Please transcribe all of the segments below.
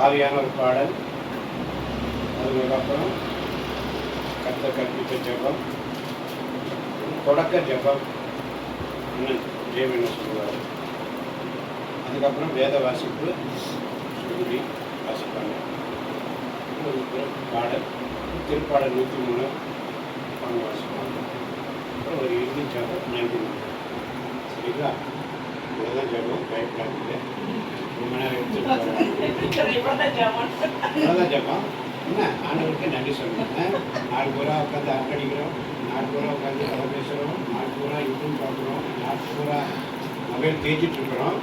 ஆவியான ஒரு பாடல், அதுக்கப்புறம் கர்த்தர் கற்பித்த ஜெபம், தொடக்க ஜெபம் அண்ணன் ஜெயவன் சொல்லுவார். அதுக்கப்புறம் வேத வாசிப்பு சொல்லி வாசிப்பாங்க. பாடல் திருப்பாடல் 103 அவங்க வாசிப்பாங்க. அப்புறம் ஒரு இறுதி ஜெபம், நன்றி. சரிங்களா? இவ்வளோதான் ஜெபம். பயப்படாதீங்க, ரொம்ப நேரம் அவ்வளோதான் ஜெபம். என்ன ஆண்டவருக்கு நன்றி சொல்லணும். நாலு பூரா உட்காந்து அர்ப்பணிக்கிறோம், நாலு பூரா உட்காந்து கதை பேசுகிறோம், நாலு பூரா யூடியூப் பார்க்குறோம், நாலு பூரா மொபைல் தேய்ச்சிட்ருக்குறோம்.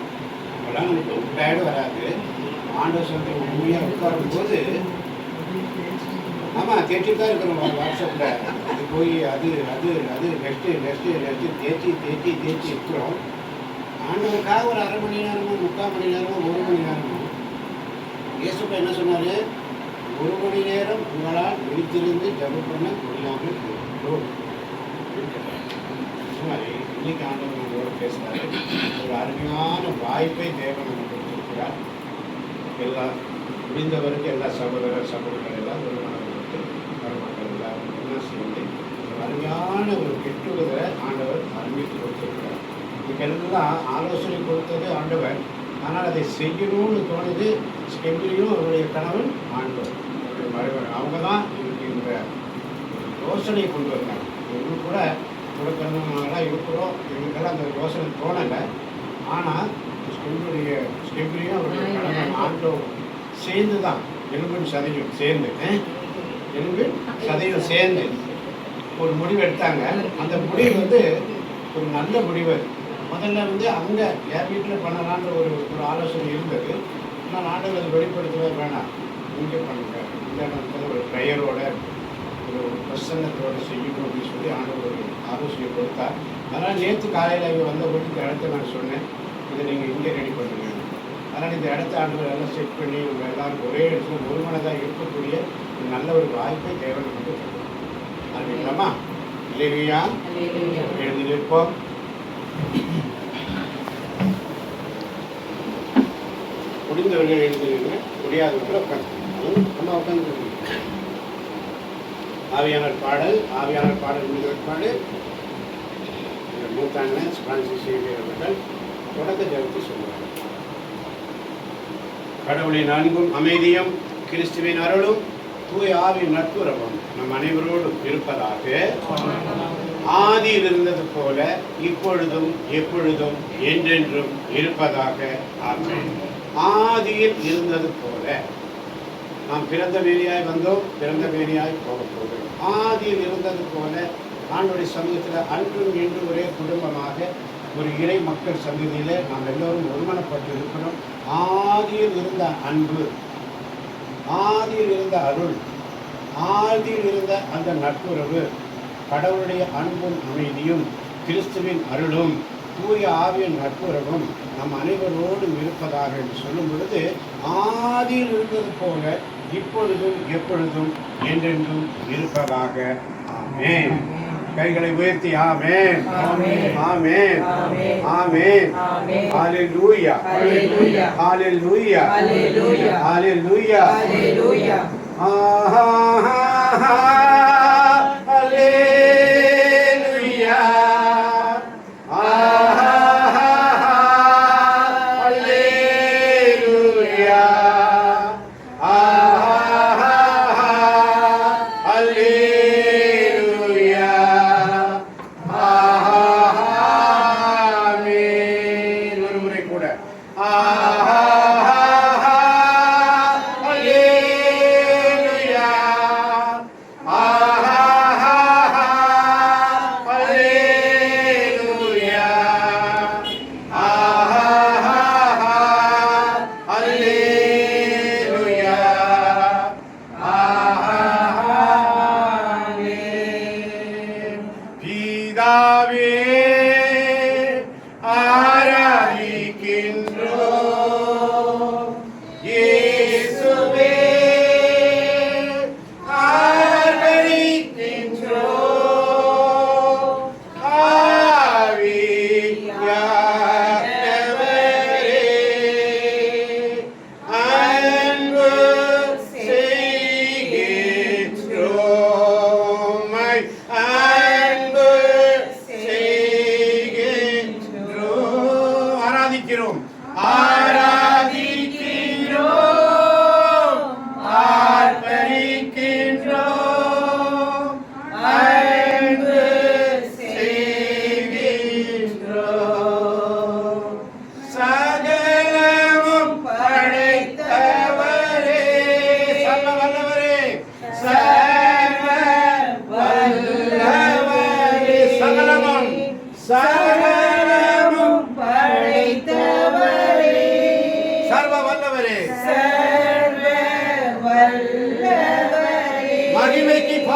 அப்போல்லாம் நமக்கு ஒரு டயர்டு வராது. ஆண்டவர் சொல்லி உண்மையாக உட்காரும் போது ஆமாம் தேய்ச்சிட்டு தான் இருக்கிறோம். வாட்ஸ்அப்பில் அது போய் அது அது அது நெக்ஸ்ட்டு தேய்ச்சி இருக்கிறோம். ஆண்டவருக்காக ஒரு அரை மணி நேரமோ 3/4 மணி நேரமோ 1 மணி நேரமோ இயேசுப்பா என்ன சொன்னார்? 1 மணி நேரம் உங்களால் விழித்திருந்து ஜெபம் பண்ண முடியாமல் சொன்னார். இன்னைக்கு ஆண்டவர் நம்மளோட பேசுகிறாரு. ஒரு அருமையான வாய்ப்பை தேவன் நமக்கு கொடுத்திருக்கிறார். எல்லாம் முடிந்தவருக்கு எல்லா சகோதரர்கள் எல்லாம் ஒருமனப்பட்டு மருமக்கள் எல்லாரும் ஒன்றா சேர்ந்து ஒரு அருமையான ஒரு கெட்டுவதை ஆண்டவர் அறிவித்து கொடுத்திருக்கிறார். இதுக்கெல்லாம் ஆலோசனை கொடுத்தது ஆண்டவர். ஆனால் அதை செய்யணும்னு தோணுது ஸ்டெம்பிலையும் அவருடைய கணவன் ஆண்டவர், அவருடைய மருமகன். அவங்க தான் இதுக்கு இந்த யோசனை கொண்டு வந்தாங்க. இவங்க கூட கொடுக்கணும்னாலாம் இருக்கிறோம், எங்களுக்கெல்லாம் அந்த யோசனை தோணலை. ஆனால் ஸ்டெம்பிலையும் அவருடைய கணவன் ஆண்டவர் சேர்ந்து தான் எலும்பின் சதையும் சேர்ந்து ஒரு முடிவு எடுத்தாங்க. அந்த முடிவு ஒரு நல்ல முடிவு. முதல்ல அங்கே என் வீட்டில் பண்ணலான்ற ஒரு ஆலோசனை இருந்தது. ஆனால் ஆண்டவர் அதை வெளிப்படுத்தவே வேணாம், இங்கே பண்ணுங்க, இந்த இடத்துல ஒரு ப்ரேயரோட ஒரு பிரசன்னத்தோடு செய்யணும் அப்படின்னு சொல்லி ஆண்டவர் ஒரு ஆலோசனை கொடுத்தார். அதனால் நேற்று காலையில் இங்கே வந்தபோது இந்த இடத்த நான் சொன்னேன், இதை நீங்கள் இங்கே ரெடி பண்ணுங்க. அதனால் இந்த இடத்த ஆண்டவர் எல்லாம் செட் பண்ணி உங்கள் எல்லாரும் ஒரே இடத்துல ஒரு மனதாக இருக்கக்கூடிய ஒரு நல்ல ஒரு வாய்ப்பை தேவன் நமக்கு தரும். ஆரம்பிக்கலாமா? இல்லையா? எழுதி நிற்போம். முடிந்தவர்கள் எழுதுவீங்க, முடியாதவர்கள் உட்காந்து அம்மா உட்காந்து. ஆவியானவர் பாடல் முடிந்தவற்பாடு மூத்தாங்க பிரான்சிஸ் சேவியர் அவர்கள் தொடக்க ஜெபத்தை சொல்லுவார்கள். கடவுளின் அன்பும் அமைதியும் கிறிஸ்துவின் அருளும் தூய ஆவியின் நட்புறவும் நம் அனைவரோடும் இருப்பதாக. ஆதியில் இருந்தது போல இப்பொழுதும் எப்பொழுதும் என்றென்றும் இருப்பதாக. ஆமென். ஆதியில் இருந்தது போல நாம் பிறந்த வேலையாய் வந்தோம், பிறந்த வேலையாய் போக போகிறோம். ஆதியில் இருந்தது போல ஆண்டவருடைய சமூகத்தில் அன்றும் இன்றும் ஒரே குடும்பமாக ஒரு இறை மக்கள் சமூகத்தில் நாம் எல்லோரும் ஒருமனப்பட்டு இருக்கணும். ஆதியில் இருந்த அன்பு, ஆதியில் இருந்த அருள், ஆதியில் இருந்த அந்த நட்புறவு, கடவுளுடைய அன்பும் அமைதியும் கிறிஸ்துவின் அருளும் தூய ஆவியின் நட்புறவும் நம் அனைவரோடும் இருப்பதாக என்று சொல்லும் பொழுது, ஆதியில் இருந்தது போல இப்பொழுதும் எப்பொழுதும் என்றென்றும் இருப்பதாக. ஆமென். கைகளை உயர்த்தி ஆமென், ஆமென், ஆமென். ஹல்லேலூயா, ஹல்லேலூயா, ஹல்லேலூயா, ஹல்லேலூயா, ஹல்லேலூயா. Hallelujah.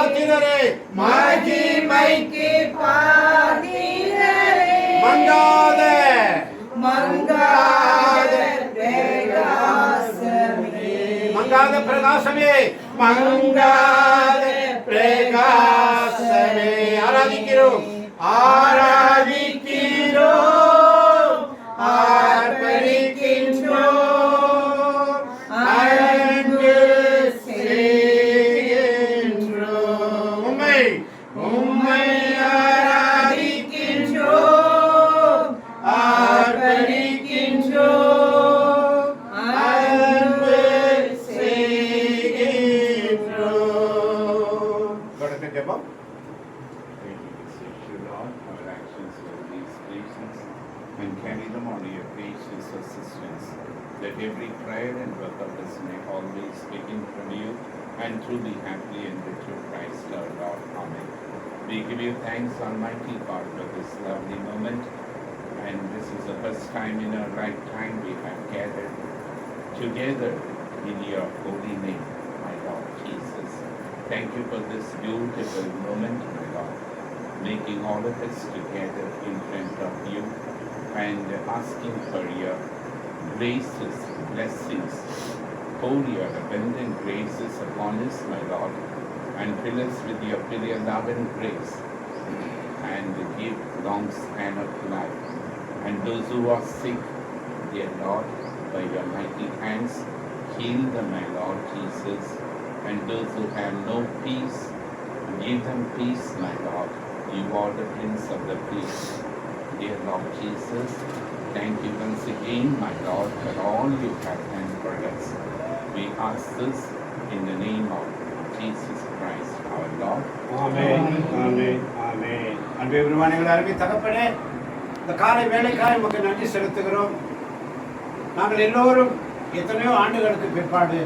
பாத்திரரே, மகிமைக்கு பாத்திரரே, மங்காத பிரகாசமே, மங்காத பிரகாசமே. ஆராதிக்கிறோம், ஆராதிக்கிறோம், ஆர்ப்பரிக்கின்றோம், அன்பு செய்கின்றோம். உம்மை ஆராதிக்கின்றோம், ஆர்ப்பரிக்கின்றோம், அன்பு செய்கின்றோம். தொடர்ந்து ஜெபம். Our actions will be pleasing and carry them on your gracious assistance, that every prayer and work of us may always begin from you and truly happily and with your Christ our Lord. Amen. We give you thanks, Almighty God, for this lovely moment, and this is the first time in our lifetime we have gathered together in your holy name, my Lord Jesus. Thank you for this beautiful moment, my Lord, making all of us together in front of you and asking for your graces, blessings. Pour your abundant graces upon us, my Lord, and fill us with your filial love and grace, and give long span of life. And those who are sick, dear Lord, by your mighty hands, heal them, my Lord Jesus. And those who have no peace, give them peace, my Lord. You are the Prince of the Peace. Dear Lord Jesus, thank you once again, my Lord, for all you have done for us. We ask this in the name of Jesus Christ, our Lord. ஆமென், ஆமென், ஆமென். அன்பே உருவானவர்களே, அருமை தகப்பனே, இந்த காலை வேளைக்காய் உமக்கு நன்றி செலுத்துகிறோம். நாங்கள் எல்லோரும் எத்தனையோ ஆண்டுகளுக்கு பிற்பாடு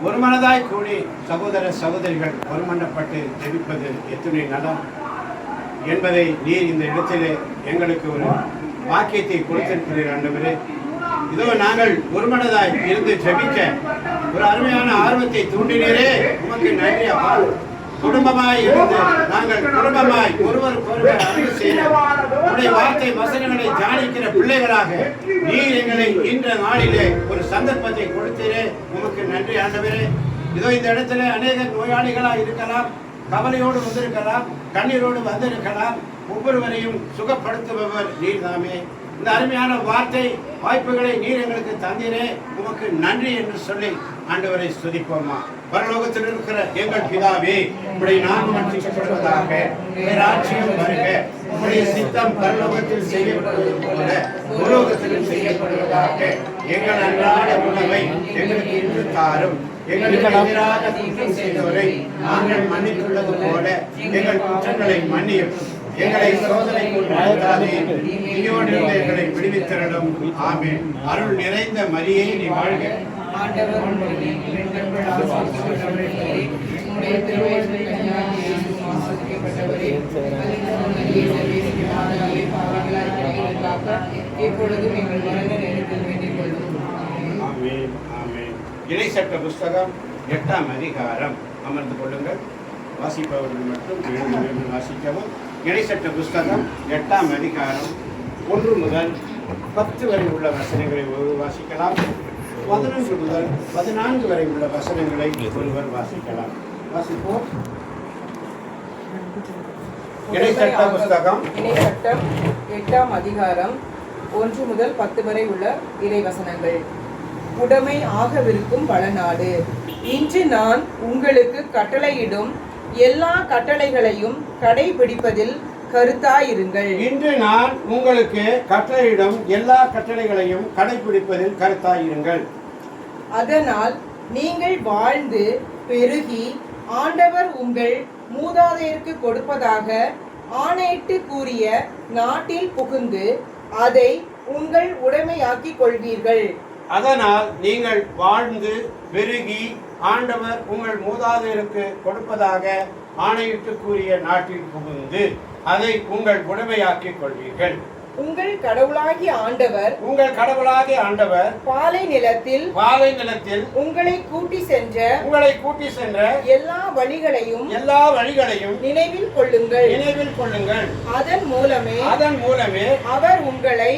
ஒரு மனதாய் கூடி சகோதர சகோதரிகள் ஒருமனப்பட்டு ஜெபிப்பது எத்தனை நலம் என்பதை நீர் இந்த இடத்திலே எங்களுக்கு ஒரு வாக்கியத்தை கொடுத்திருக்கிறீர் ஆண்டவரே. இதோ நாங்கள் ஒருமனதாய் இருந்து ஜெபிக்க ஒரு அருமையான ஆர்வத்தை தூண்டினீரே, உமக்கு நன்றி அப்பா. குடும்பமாய் இருந்து நாங்கள் குடும்பமாய் ஒருவருக்கொருவர் அன்பு செய்ய உடைய வார்த்தை வசனங்களை தியானிக்கிற பிள்ளைகளாக நீர் எங்களை இன்ற நாளிலே ஒரு சந்தர்ப்பத்தை கொடுத்தீரே, உமக்கு நன்றி ஆண்டவரே. இதோ இந்த இடத்துல அநேக நோயாளிகளாக இருக்கலாம், கவலையோடு வந்திருக்கலாம், கண்ணீரோடு வந்திருக்கலாம். ஒவ்வொருவரையும் சுகப்படுத்துபவர் நீர் தாமே. இந்த அருமையான வார்த்தை வாய்ப்புகளை நீர் எங்களுக்கு தந்தீரே, உமக்கு நன்றி என்று சொல்லி ஆண்டவரை ஸ்துதிப்போமா. பரலோகத்தில் இருக்கிற எங்கள் பிதாவே, உம்முடைய நாமம் மகிமைப்படுவதாக, உம்முடைய ராஜ்யம் வருக, உம்முடைய சித்தம் பரலோகத்தில் செய்யப்படுவது போல பூலோகத்திலும் செய்யப்படுவதாக. எங்கள் அன்றாட உணவை எங்களுக்கு இன்று தாரும். எங்களுக்கு எதிராக குற்றம் செய்தவரை நாங்கள் மன்னித்துள்ளது போல எங்கள் குற்றங்களை மன்னியும். எங்களை சோதனைக்கு உட்படுத்தாதே, தீயோனிலிருந்து எங்களை விடுவித்தருளும். ஆமென். அருள் நிறைந்த மரியே, நீ வாழ்க. இணைசட்ட புஸ்தகம் 8ஆம் அதிகாரம். அமர்ந்து கொள்ளுங்கள். வாசிப்பவர்கள் மட்டும் எழுந்து வாசிக்கவும். இணைசட்ட புஸ்தகம் 8ஆம் அதிகாரம் 1 முதல் 10 வரை உள்ள வசனங்களை ஒருவர் வாசிக்கலாம். 11 முதல் 14 வரை உள்ள வசனங்களை ஒருவர் வாசிக்கலாம். வாசிப்போம். இணைசட்ட புஸ்தகம் 8ஆம் அதிகாரம் 1 முதல் 10 வரை உள்ள இறை வசனங்கள். உடைமை ஆகவிருக்கும் வளநாடு. இன்று நான் உங்களுக்கு கட்டளையிடும் எல்லா கட்டளைகளையும் கடைபிடிப்பதில் கருத்தாயிருங்கள். இன்று நான் உங்களுக்கு கட்டளையிடும் எல்லா கட்டளைகளையும் கடைபிடிப்பதில் கருத்தாயிருங்கள். அதனால் நீங்கள் வாழ்ந்து பெருகி ஆண்டவர் உங்கள் மூதாதையருக்கு கொடுப்பதாக ஆணையிட்டு கூறிய நாட்டில் புகுந்து அதை உங்கள் உடைமையாக்கிக் கொள்வீர்கள். அதனால் நீங்கள் வாழ்ந்து பெருகி ஆண்டவர் உங்கள் மூதாதையருக்கு கொடுப்பதாக ஆணையிட்டு கூறிய நாட்டில் புகுந்து அதை உங்கள் உடைமையாக்கிக் கொள்வீர்கள். உங்கள் கடவுளாகிய ஆண்டவர் உங்கள் கடவுளாகிய ஆண்டவர் பாலை நிலத்தில் பாலை நிலத்தில் உங்களை கூட்டி சென்ற எல்லா வழிகளையும் நினைவில் கொள்ளுங்கள். அதன் மூலமே அவர் உங்களை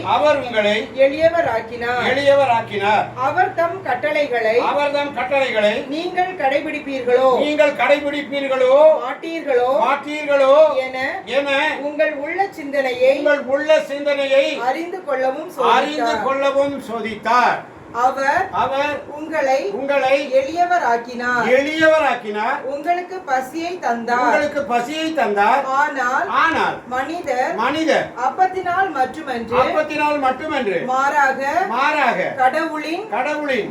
எளியவராக்கினார். அவர் தம் கட்டளைகளை நீங்கள் கடைபிடிப்பீர்களோ மாட்டீர்களோ என உங்கள் உள்ள சிந்தனையை அறிந்து கொள்ளவும் சோதித்தார். அவர் உங்களை எளியவராக்கினார். உங்களுக்கு பசியை தந்தார். ஆனால் மனிதர் அப்பத்தினால் மட்டுமன்று மாறாக கடவுளின்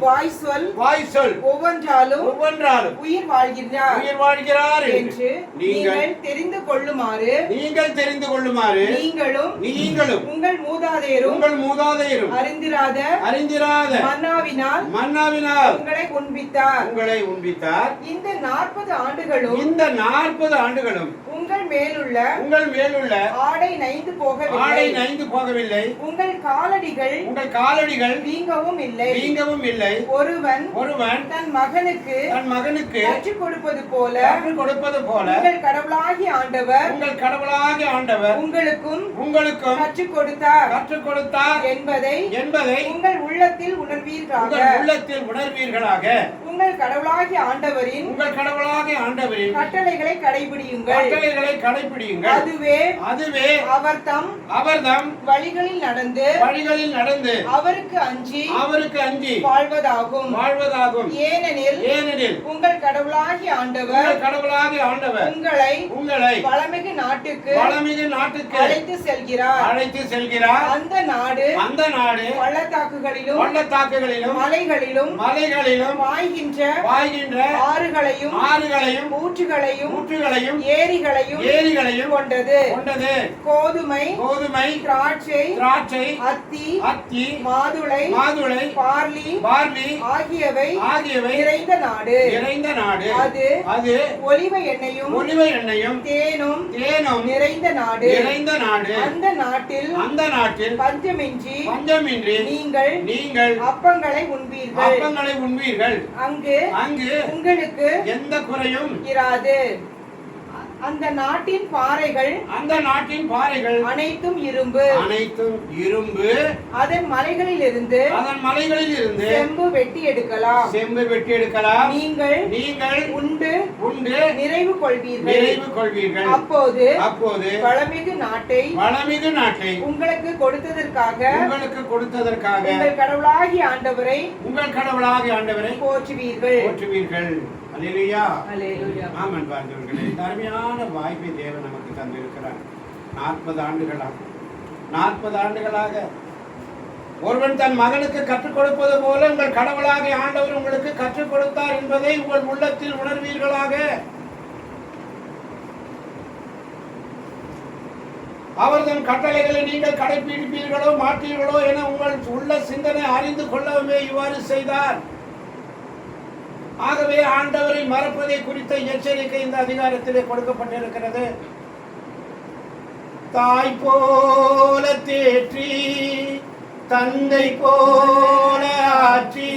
வாய் சொல் ஒவ்வொன்றாலும் உயிர் வாழ்கிறார் என்று நீங்கள் தெரிந்து கொள்ளுமாறு நீங்களும் உங்கள் மூதாதையரும் அறிந்திராத மன்னாவினால் உங்களை உண்பித்தார். இந்த 40 ஆண்டுகளும் உங்கள் மேலுள்ள ஆடை நைந்து போகவில்லை. உங்கள் காலடிகள் வீங்கவும் இல்லை. ஒருவன் தன் மகனுக்கு கற்றுக் கொடுப்பது போல உங்கள் கடவுளாகிய ஆண்டவர் உங்களுக்கும் கற்றுக் கொடுத்தார் என்பதை உங்கள் உள்ளத்தில் உணர்வீர்களாக. உங்கள் கடவுளாகிய ஆண்டவரின் கட்டளைகளை கடைபிடியுங்கள். அதுவே அவர்தம் வழிகளில் நடந்து அவருக்கு அஞ்சி வாழ்வதாகும். ஏனெனில் உங்கள் கடவுளாகிய ஆண்டவர் உங்களை வளமிகு நாட்டுக்கு அழைத்து செல்கிறார். அந்த நாடு பள்ளத்தாக்குகளிலும் மலைகளிலும் பாய்கின்ற ஆறுகளையும் ஊற்றுகளையும் ஏரிகளையும் கொண்டது. கோதுமை திராட்சை அத்தி மாதுளை பார்லி ஆகியவை நிறைந்த நாடு. அது ஒலிவ எண்ணெயும் தேனும் நிறைந்த நாடு. அந்த நாட்டில் பஞ்சமின்றி நீங்கள் அப்பங்களை உண்பீர்கள். அங்கு உங்களுக்கு எந்த குறையும் இராது. அந்த நாட்டின் பாறைகள் அனைத்தும் இரும்பு. அதன் மலைகளிலிருந்து செம்பு வெட்டி எடுக்கலாம். நீங்கள் உண்டு நிறைவு கொள்வீர்கள். அப்போது வளமிகு நாட்டை உங்களுக்கு கொடுத்ததற்காக உங்கள் கடவுளாகிய ஆண்டவரை போற்றுவீர்கள். அல்லேலூயா. ஆமென். பாருங்களே, இந்த அருமையான வாய்ப்பை தேவன் நமக்கு தந்திருக்கிறார். 40 ஆண்டுகளாக ஒருவன் தன் மகனுக்கு கற்றுக் கொடுப்பது போல உங்கள் கடவுளாகிய ஆண்டவர் உங்களுக்கு கற்றுக் கொடுத்தார் என்பதை உங்கள் உள்ளத்தில் உணர்வீர்களாக. அவர் தன் கட்டளைகளை நீங்கள் கடைபிடிப்பீர்களோ மாட்டீர்களோ என உங்கள் உள்ள சிந்தனை அறிந்து கொள்ளவே இவ்வாறு செய்தார். ஆகவே ஆண்டவரை மறப்பதை குறித்த எச்சரிக்கை இந்த அதிகாரத்திலே கொடுக்கப்பட்டிருக்கிறது. தாய் போல தேற்றி தந்தை போல ஆற்றி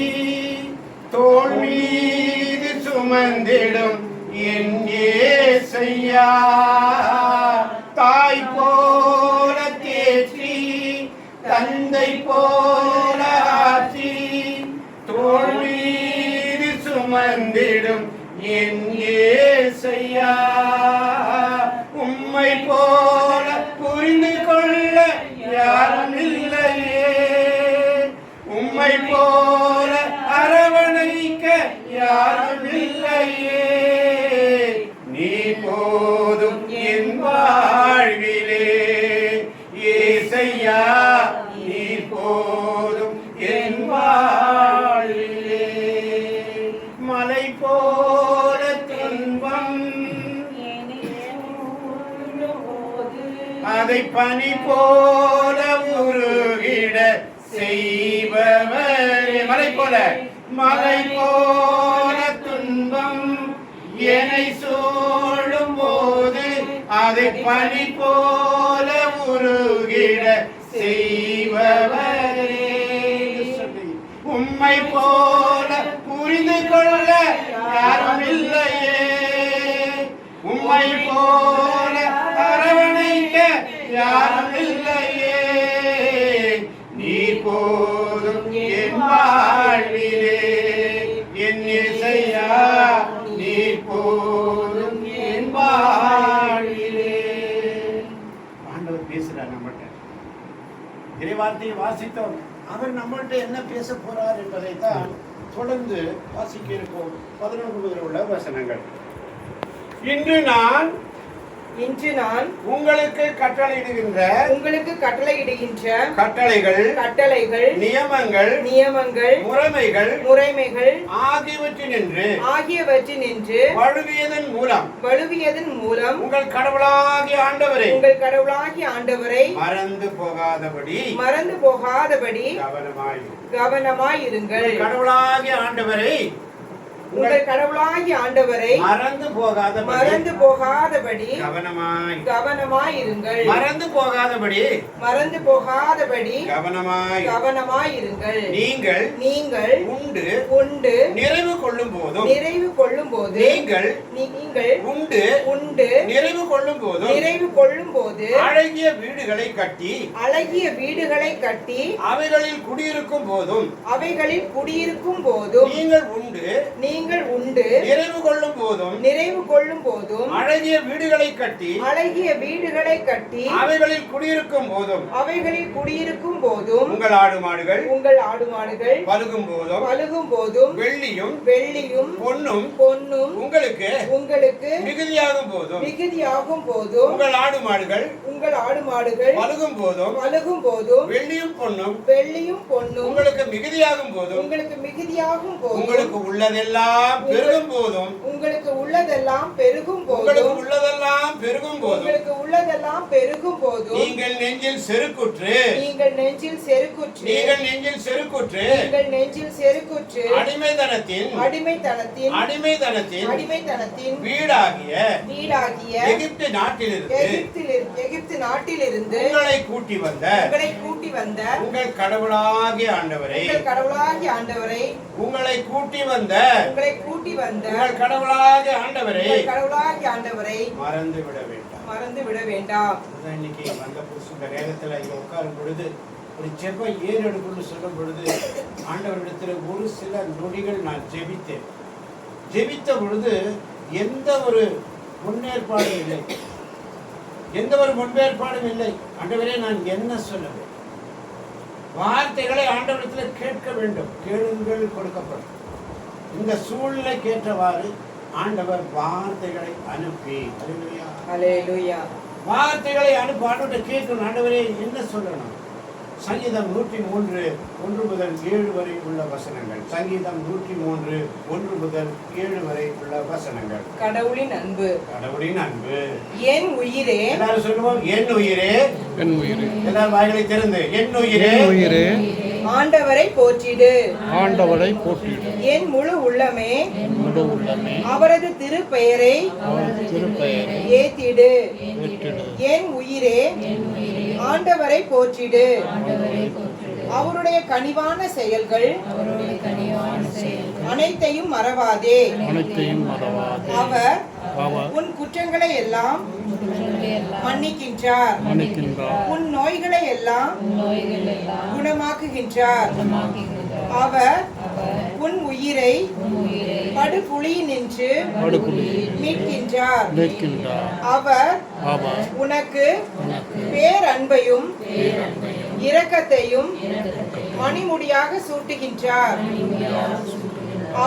தோள் மீது சுமந்திடும் என் இயேசையா. தாய் போல தேற்றி தந்தை போல ஆற்றி தோள் மீது சுமந்திடும் என் இயேசையா. உம்மை போல புரிந்து கொள்ள யாரும் இல்லையே. உம்மை போல அரவணைக்க யாரும் இல்லையே. நீ போதும் என் வாழ்விலே இயேசையா. நீ போதும் என் வாழ்விலே. மலை போல துன்பம் அதை பனி போல உருகிட செய்பவரே. மலை போல துன்பம் என்னை சூழும் போது அதை பனி போல உருகிட உம்மை போல புரிந்து கொள்ள யாரும் இல்லையே, உம்மை போல அரவணைக்க யாரும் இல்லையே, நீர் போதும் என் வாழ்விலே, என் இசையா நீர் போதும் என் வாழ்விலே. ஆண்டவர் பேசுறார் நம்மகிட்ட. இறைவார்த்தையை வாசித்தோம். அவர் நம்மள்கிட்ட என்ன பேச போறார் என்பதைத்தான் தொடர்ந்து வாசிக்க இருக்கோம். 11 முதல் உள்ள வசனங்கள். இன்று நான் உங்களுக்கு கட்டளையிடுகின்ற கட்டளைகள் நியமங்கள் முறைமைகள் ஆகியவற்றினின்று வழுவியதன் மூலம் உங்கள் கடவுளாகிய ஆண்டவரை மறந்து போகாதபடி கவனமாயிருங்கள். கடவுளாகிய ஆண்டவரை மறந்து போகாதபடி கவனமாயிருங்கள். நீங்கள் உண்டு நிறைவு கொள்ளும் போதும் நிறைவு கொள்ளும் போது அழகிய வீடுகளை கட்டி அவைகளில் குடியிருக்கும் போதும் நீங்கள் உண்டு நிறைவு கொள்ளும் போதும் அழகிய வீடுகளை கட்டி அவைகளில் குடியிருக்கும் போதும் உங்கள் ஆடு மாடுகள் பலுகும் போதும் வெள்ளியும் பொன்னும் உங்களுக்கு மிகுதியாகும் போதும் உங்கள் ஆடு மாடுகள் பலுகும் போதும் வெள்ளியும் பொன்னும் உங்களுக்கு மிகுதியாகும் போதும் உங்களுக்கு உள்ளதெல்லாம் பெருகும் போதும் நீங்கள் நெஞ்சில் செருக்குற்று அடிமைத்தனத்தின் வீடாகிய எகிப்து நாட்டிலிருந்து உங்களை கூட்டி வந்த உங்கள் கடவுளாகிய ஆண்டவரை உங்களை கூட்டி வந்த உங்கள் கடவுளாகிய ஆண்டவரை மறந்து விட வேண்டாம். இன்னைக்கு வந்த புதுசு நேரத்தில் இங்க உட்காரும் பொழுது ஒரு ஜெபம் ஏறெடுப்புன்னு சொல்லும் பொழுது ஆண்டவரிடத்தில் ஒரு சில நொடிகள் நான் ஜெபித்த பொழுது எந்த ஒரு முன்னேற்பாடும் இல்லை. ஆண்டவரே நான் என்ன சொல்லுவேன்? வார்த்தைகளை ஆண்டவரிடத்தில் கேட்க வேண்டும். கேளுங்கள் கொடுக்கப்படும். இந்த சூழ்நிலை கேட்டவாறு ஆண்டவர் வார்த்தைகளை அனுப்பி வார்த்தைகளை அனுப்பி ஆண்டவரை கேட்கணும். ஆண்டவரே என்ன சொல்லணும்? சங்கீதம் 103 1 முதல் 7 வரை உள்ள வசனங்கள். சங்கீதம் 103 1 முதல் 7 வரை உள்ள வசனங்கள். கடவுளின் அன்பு என் உயிரே. எல்லாரும் சொல்லுவோம், என் உயிரே. எல்லாரும் வாய்களை திறந்து, என் உயிரே ஆண்டவரை போற்றிடு. என் முழு உள்ளமே அவரது திருப்பெயரை ஏத்திடு. என் உயிரே ஆண்டவரை போற்றிடு. அவருடைய கனிவான செயல்கள் அனைத்தையும் மறவாதே. அவர் உன் குற்றங்களை எல்லாம் மன்னிக்கின்றார். உன் நோய்களை எல்லாம் குணமாக்குகின்றார். அவர் உன் உயிரை படுகுழியினின்று மீட்கின்றார். அவர் உனக்கு பேரன்பையும் இரக்கத்தையும் மணிமுடியாக சூட்டுகின்றார்.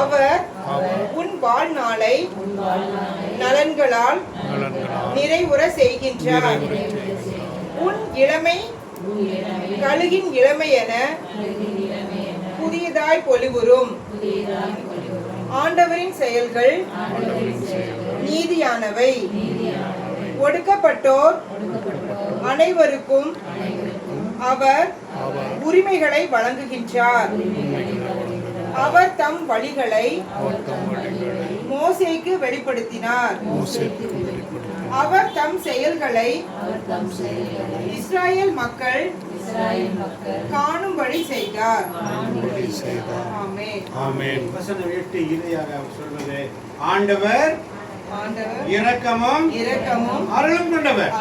அவர் உன் வாழ்நாளை நலன்களால் நிறைவுற செய்கின்றார். உன் இளமை கழுகின் இளமை என புதியதாய் பொலிவுறும். ஆண்டவரின் செயல்கள் நீதியானவை. ஒடுக்கப்பட்டோர் அனைவருக்கும் அவர் உரிமைகளை வழங்குகின்றார். அவர் தம் வழிகளை மோசேக்கு வெளிப்படுத்தினார். அவர் தம் செயல்களை இஸ்ராயேல் மக்கள் காணும்படி செய்தார். ஆமென். ஆமென். வசனம் 8 இறுதியாக அவர் சொல்வது, ஆண்டவர் ஆண்டவர் இரக்கமும் அருளும் கொண்டவர்.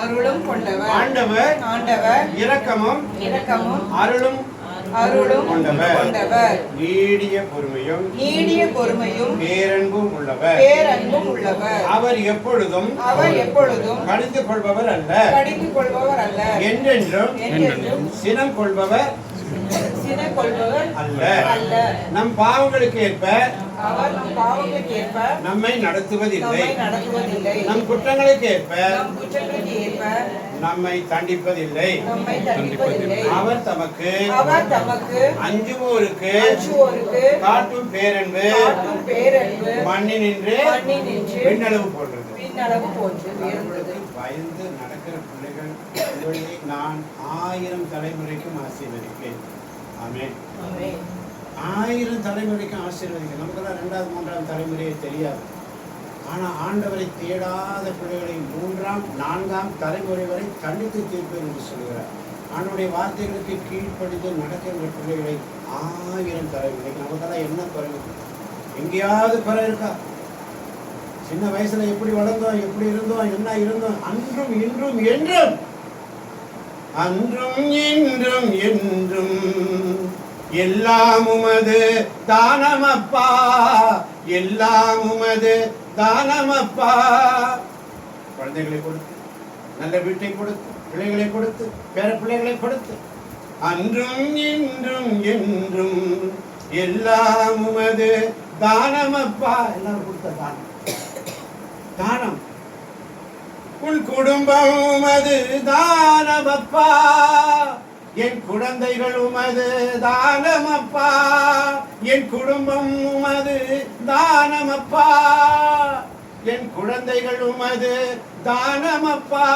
ஆண்டவர் இரக்கமும் அருளும் கொண்டவர். நீடிய பொறுமையும் பேரன்பும் உள்ளவர். அவர் எப்பொழுதும் கடிந்து கொள்பவர் அல்ல, என்றென்றும் சினம் கொள்பவர் அல்ல. நம் பாவங்களுக்கு ஏற்ப நம்மை நடத்துவதில்லை, நம் குற்றங்களுக்கு ஏற்ப நம்மை தண்டிப்பதில்லை. அவர் தமக்கு அஞ்சுவோருக்கு காட்டும் பேரன்பு மண்ணினின்று விண்ணளவு போன்றது. பயந்து நடக்கிற பிள்ளைகள் நான் 1000 தலைமுறைக்கும் ஆசீர்வதிப்பேன். ஆமென். 1000 தலைமுறைக்கும் ஆசீர்வதிக்க. நமக்கெல்லாம் 2வது 3வது தலைமுறையே தெரியாது. ஆனால் ஆண்டவரை தேடாத பிள்ளைகளை 3ஆம் 4ஆம் தலைமுறை வரை தண்டித்து தீர்ப்பேன் என்று சொல்கிறார். ஆண்டவருடைய வார்த்தைகளுக்கு கீழ்ப்படிந்து நடக்கின்ற பிள்ளைகளை 1000 தலைமுறைக்கு. நமக்கெல்லாம் என்ன குறைவு? எங்கேயாவது குறை இருக்கா? சின்ன வயசுல எப்படி வளர்ந்தோம், எப்படி இருந்தோம், என்ன இருந்தோம்? அன்றும் இன்றும் என்றும் எல்லாம் உமது தானமப்பா, எல்லாம் உமது தானமப்பா. குழந்தைகளை கொடுத்து, நல்ல வீட்டை கொடுத்து, பிள்ளைகளை கொடுத்து, பேர பிள்ளைகளை கொடுத்து, அன்றும் இன்றும் என்றும் எல்லாம் உமது தானமப்பா. எல்லாரும் கொடுத்த தானம். உன் குடும்பம் உமது தானமப்பா, என் குழந்தைகள் உமது தானமப்பா, என் குடும்பம் உமது தானமப்பா, என் குழந்தைகள் உமது தானமப்பா,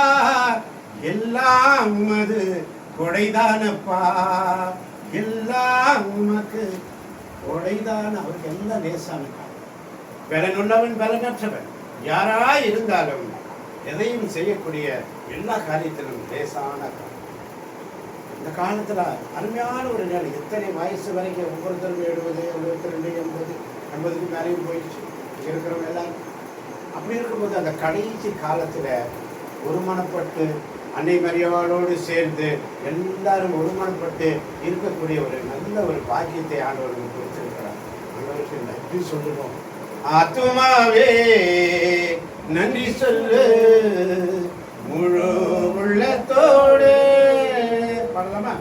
எல்லாம் உமது கொடைதானப்பா, எல்லாம் உமக்கு கொடைதான. அவருக்கு எல்லாம் லேசான. பலனுள்ளவன் பலனற்றவன் யாராய் இருந்தாலும் எதையும் செய்யக்கூடிய எல்லா காரியத்திலும் லேசான. இந்த காலத்துல அருமையான ஒரு நிலை. எத்தனை வயசு வரைக்கும் ஒவ்வொருத்தரும் 70, 72, 80, 80க்கு மேலேயும் போயிடுச்சு இருக்கிறவங்க எல்லாம். அப்படி இருக்கும்போது அந்த கடைசி காலத்துல ஒருமனப்பட்டு அன்னை மரியாளோடு சேர்ந்து எல்லாரும் ஒருமனப்பட்டு இருக்கக்கூடிய ஒரு நல்ல ஒரு பாக்கியத்தை ஆண்டவர்கள் கொடுத்திருக்கிறார். ஆண்டவருக்கு நன்றி சொல்லுவோம். ஆத்துமாவே நன்றி சொல்லு, முழு உள்ளத்தோடு பாடலாமா?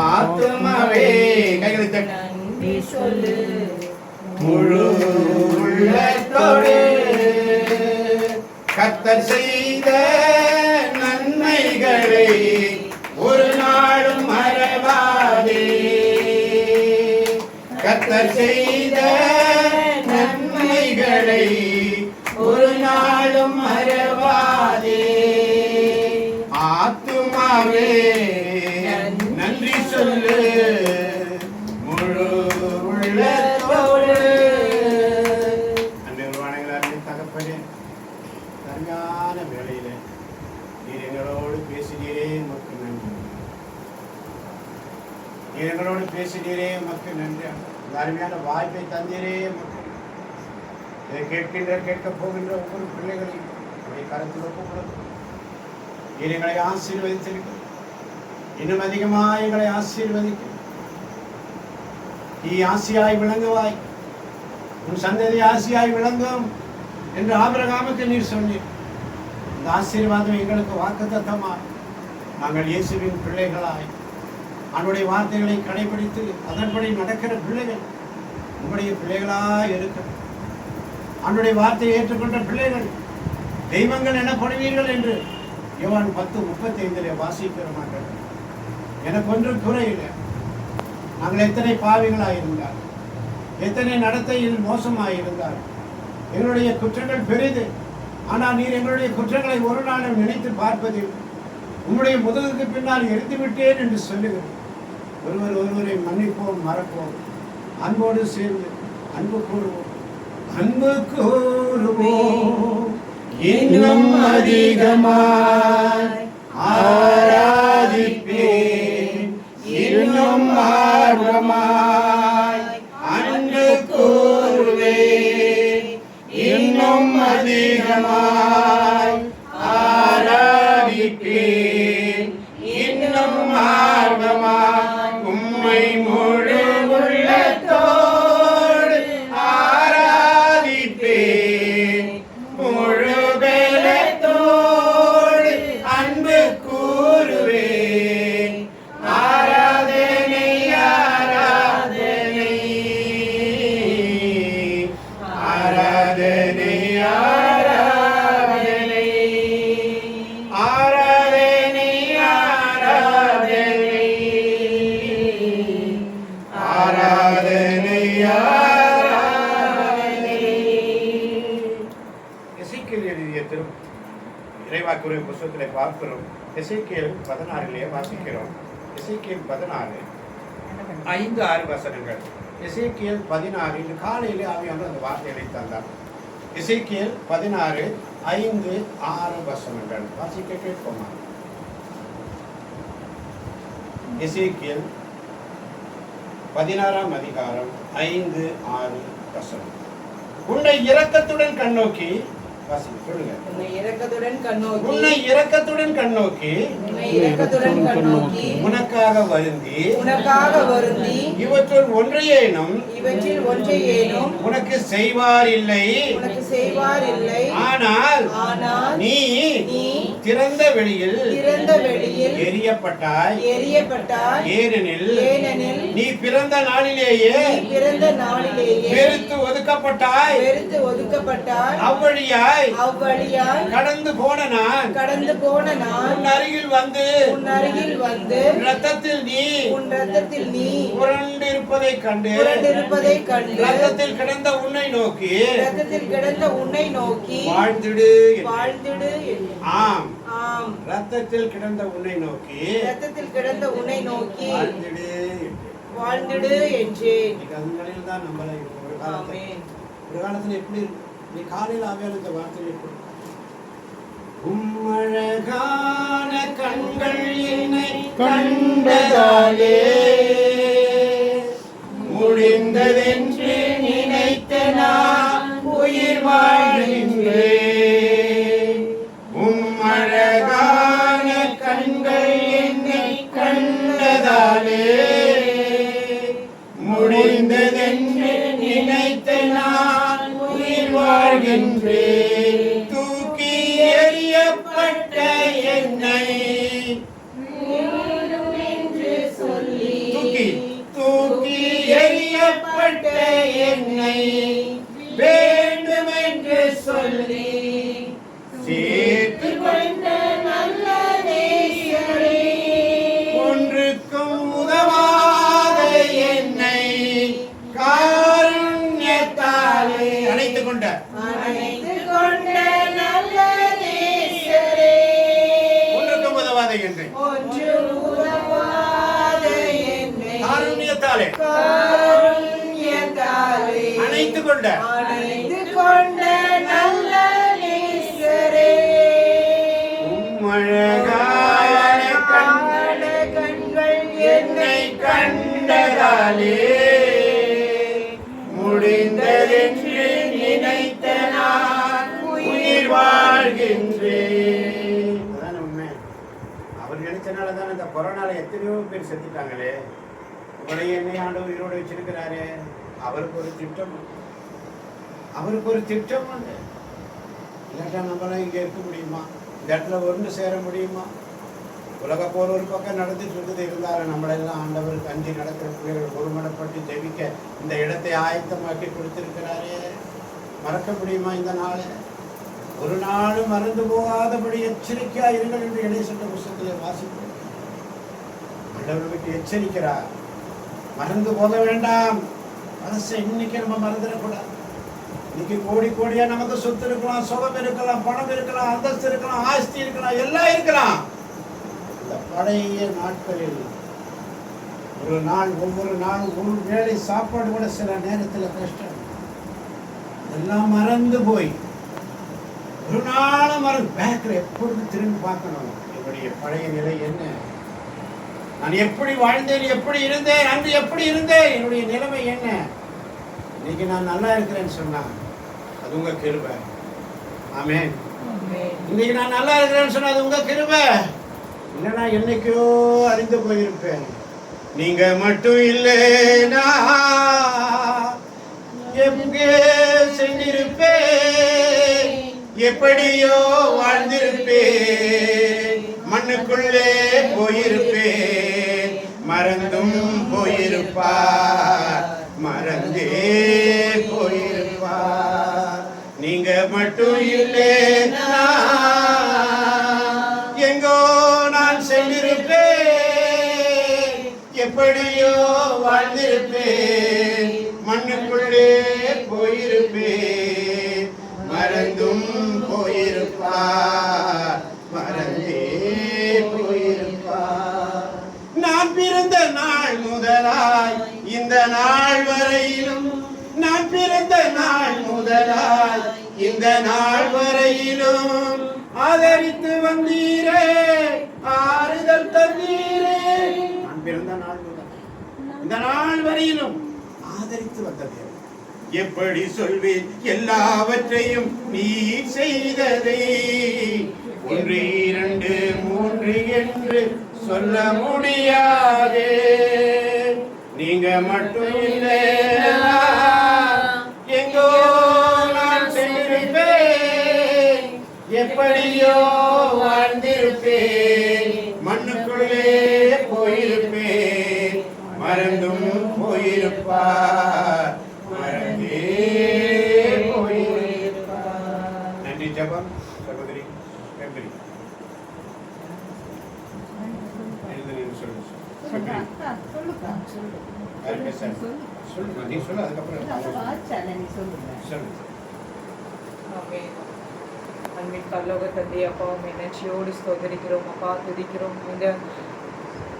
ஆத்துமாவே கைகளை நன்றி சொல்லு, முழு உள்ளத்தோடு கர்த்தர் செய்த நன்மைகளை ஒரு நாளும் மறவாதே. கர்த்தர் செய்த நன்மைகளை ஒரு நாளும் மறவாதே. ஆத்துமாவே நன்றி சொல்லு, முழு உள்ளத்தோடு. அன்புவானங்களே, தகப்பனே, தனியான வேளையில நீர் எங்களோடு பேசினீரே, உமக்கு நன்றி. நீர் எங்களோடு பேசினீரே, உமக்கு நன்றி. அருமையான வாய்ப்பை தந்தீரே, இதை கேட்க போகின்ற ஒவ்வொரு பிள்ளைகளையும் கருத்தில் ஒப்புக்கொள்ளும். நீர் எங்களை ஆசீர்வதித்திருக்க, இன்னும் அதிகமாக எங்களை ஆசீர்வதிக்க. நீ ஆசியாய் விளங்குவாய், உன் சந்ததி ஆசியாய் விளங்கும் என்று ஆபிரகாமுக்கு நீர் சொன்னீர். இந்த ஆசீர்வாதம் எங்களுக்கு வாக்குத்தத்தமாய் நாங்கள் இயேசுவின் பிள்ளைகளாய் அவனுடைய வார்த்தைகளை கடைபிடித்து அதன்படி நடக்கிற பிள்ளைகள் உங்களுடைய பிள்ளைகளாய் இருக்கிறோம். அவனுடைய வார்த்தையை ஏற்றுக்கொண்ட பிள்ளைகள் தெய்வங்கள் எனப்படுவீர்கள் என்று யோவான் 10:35 வாசிக்கிற மாட்டோம். எனக்கு ஒன்றும் குறையில்லை. நாங்கள் எத்தனை பாவிகளாக இருந்தால், எத்தனை நடத்தையில் மோசமாக இருந்தால், எங்களுடைய குற்றங்கள் பெரிது. ஆனால் நீர் எங்களுடைய குற்றங்களை ஒரு நாளும் நினைத்து பார்ப்பதில் உங்களுடைய முதுகுக்கு பின்னால் எரிந்து விட்டேன் என்று சொல்லுகிறேன். ஒருவரை மன்னிப்போம், மறப்போம், அன்போடு சேர்ந்து அன்பு கூறுவோம். அன்பு கூறுவோம், இன்னும் அதிகமாய் ஆராதிப்பேன். ஆழமாய் ஆராதிப்பேன், இன்னும் ஆர்வமாய் உம்மை முழு உள்ளத்தோடு ஆராதிப்பேன், முழு பலத்தோடு அன்பு கூறுவேன். ஆராதனை ஆராதனை ஆராதனை ஆராதனை ஆராதனை ஆராதனை ஆராதனை. எசேக்கியேல் எழுதிய இறைவாக்குரை புத்தகத்திலே பார்க்கிறோம். எசேக்கியேல் 16 வாசிக்கிறோம். எசேக்கியேல் 16 5-6 வசனங்கள். எசேக்கியேல் 16 இன்று காலையிலே ஆவியானவர் அந்த வார்த்தைகளை தந்தார். எசேக்கியேல் 16 5-6 வசனங்கள் வாசிக்க கேட்போமா? எசேக்கியேல் 16 அதிகாரம் 5-6 வசனம். உன்னை இரக்கத்துடன் கண்ணோக்கி வாசிக்க சொல்லுங்க. உன்னை இரக்கத்துடன் கண்ணோக்கி உன்னை இரக்கத்துடன் கண்ணோக்கி உன்னை இரக்கத்துடன் கண்ணோக்கி உனக்காக வருந்தி உனக்காக வருந்தி இவற்றுள் ஒன்றையேனும் இவற்றில் ஒன்றையேனும் உனக்கு செய்வார் இல்லை. உனக்கு செய்வார் இல்லை. ஆனால் ஆனால் நீ நீ திறந்த வெளியில் திறந்த வெளியில் எரியப்பட்டாய். எரியப்பட்டாய். ஏனெனில் ஏனெனில் நீ பிறந்த நாளிலேயே நீ பிறந்த நாளிலேயே வெறுத்து ஒதுக்கப்பட்டாய். வெறுத்து ஒதுக்கப்பட்டாய். அவ்வழியாய் அவ்வழியாய் கடந்து போன நான் கடந்து போன நான் உன் அருகில் வந்து உன் அருகில் வந்து இரத்தத்தில் நீ உன் இரத்தத்தில் நீ புரண்டிருப்பதை கண்டு புரண்டிருப்பதை கண்டு இரத்தத்தில் கிடந்த உன்னை நோக்கி இரத்தத்தில் கிடந்த உன்னை நோக்கி வாழ்ந்திடு என்றேன். வாழ்ந்திடு என்றேன். ஆம், ஆம், இரத்தத்தில் கிடந்த உன்னை நோக்கி இரத்தத்தில் கிடந்த உன்னை நோக்கி வாழ்ந்திடு என்றேன். வாழ்ந்திடு என்றேன். இன்னைக்கு அந்த நிலையில் தான் நம்மள ஒரு காலத்துல ஆமென். ஒரு காலத்துல எப்படி இருக்கு? நீ காலையில் ஆவியான இந்த வார்த்தை எப்படி? உம்மழகான கண்கள் என்னை கண்டதாலே முடிந்ததென்று நினைத்த நான் உயிர் வாழ்கின்றேன். உம்மழகான கண்கள் என்னை கண்டதாலே முடிந்ததென்று நினைத்த நான் உயிர் வாழ்கின்றேன். தூக்கி எறியப்பட்ட என்னை தூக்கி எறியப்பட்ட என்னை வேண்டும் என்று சொல்லி சேர்த்து கொண்ட நல்ல நேசரே, ஒன்றுக்கும் உதவாத என்னை காருண்யத்தாலே அணைத்துக் கொண்ட நல்ல நேசரே, ஒன்றுக்கும் உதவாத என்னை ஒன்று உதவாத என்னை காருண்யத்தாலே காருண்யத்தாலே அணைத்துக் கொண்ட அணைத்துக் கொண்ட நல்ல நேசரே, உம்மழகான கண்கள் என்னை கண்டதாலே முடிந்ததென்று நினைத்த நான் உயிர் வாழ்கின்றேன். அதான உண்மை. அவர் நினைச்சனால தான் இந்த கொரோனால எத்தனையோ பேர் செத்துட்டாங்களே. உங்களை என்னை ஆண்டவர் உயிரோடு வச்சிருக்கிறாரே. அவருக்கு ஒரு திட்டம் உண்டு. இல்லாட்டா நம்மளாம் இங்கே இருக்க முடியுமா? இந்த இடத்துல ஒன்று சேர முடியுமா? உலக போர் ஒரு பக்கம் நடந்துட்டு இருக்குது. இருந்தாலும் நம்மளெல்லாம் ஆண்டவருக்கு அஞ்சு நடக்கிற பிள்ளைகள் ஒருமனப்பட்டு ஜெபிக்க இந்த இடத்தை ஆயத்தமாக்கி கொடுத்திருக்கிறாரே. மறக்க முடியுமா இந்த நாளை? ஒரு நாளும் மறந்து போகாதபடி எச்சரிக்கையா இருங்கள் என்று இணைசட்ட புத்தகத்தில் வாசிப்போம். ஆண்டவர் விட்டு எச்சரிக்கிறார். மறந்து போக வேண்டாம். மனசை இன்னைக்கு நம்ம மறந்துடக்கூடாது. இன்னைக்கு கோடியா நமக்கு சொத்து இருக்கலாம், சுகம் இருக்கலாம், பணம் இருக்கலாம், அந்தஸ்து இருக்கலாம், ஆஸ்தி இருக்கலாம், எல்லாம் இருக்கலாம். இந்த பழைய நாட்களில் ஒவ்வொரு நாளும் ஒரு வேளை சாப்பாடு கூட சில நேரத்தில் கஷ்டம். எல்லாம் மறந்து போய் ஒரு நாளும் பேக்கில் எப்பொழுது திரும்பி பார்க்கணும். என்னுடைய பழைய நிலை என்ன? நான் எப்படி வாழ்ந்தேன், எப்படி இருந்தேன், அன்று எப்படி இருந்தேன், என்னுடைய நிலைமை என்ன? இன்னைக்கு நான் நல்லா இருக்கிறேன்னு சொன்னா அது உங்க கிருபை. ஆமென். இன்னைக்கு நான் நல்லா இருக்கிறேன்னு சொன்னா அது உங்க கிருபை. இல்லைன்னா என்னைக்கோ அறிந்து போயிருப்பேன். நீங்க மட்டும் இல்லைனா எங்கே சென்றிருப்பேன், எப்படியோ வாழ்ந்திருப்பேன், மண்ணுக்குள்ளே போயிருப்பேன், மறந்தும் போயிருப்பார், மறந்தே போயிருப்பார். நீங்க மட்டும் இல்லைனா எங்கோ நான் சென்றிருப்பேன், எப்படியோ வாழ்ந்திருப்பேன், மண்ணுக்குள்ளே போயிருப்பேன், மறந்தும் போயிருப்பார், மறந்தே போயிருப்பார். நான் பிறந்த நாள் முதலாய் இந்த நாள் வரையிலும், நான் பிறந்த நாள் முதலாய் இந்த நாள் வரையிலும் ஆதரித்து வந்தீரே, ஆறுதல் தந்தீரே. நான் பிறந்த நாள் முதல் இந்த நாள் வரையிலும் ஆதரித்து வந்ததே. எப்படி சொல்வேன் எல்லாவற்றையும் நீ செய்ததை, 1 2 3 என்று சொல்ல முடியாதே. நீங்க மட்டும் இல்லை எங்கோ நான் சென்றிருப்பேன், எப்படியோ வாழ்ந்திருப்பேன், மண்ணுக்குள்ளே போயிருப்பேன், மறந்தும் போயிருப்பார், மறந்தே போயிருப்பார். நன்றி. ஜெபம். சகோதரி எப்படி அன்பின் பரலோக தந்தை அப்பா, நன்றியோடு ஸ்தோத்திரிக்கிறோம் அப்பா, துதிக்கிறோம். இந்த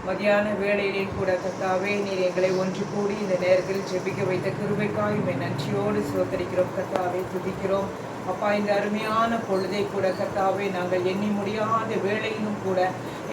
மதியான வேளையிலே கூட கர்த்தாவே நீர் எங்களை ஒன்று கூடி இந்த நேரத்தில் ஜெபிக்க வைத்த கிருபைக்காய் நன்றியோடு ஸ்தோத்திரிக்கிறோம் கர்த்தாவே, துதிக்கிறோம் அப்பா. இந்த அருமையான பொழுதை கூட கர்த்தாவே நாங்கள் எண்ணி முடியாத வேளையிலும் கூட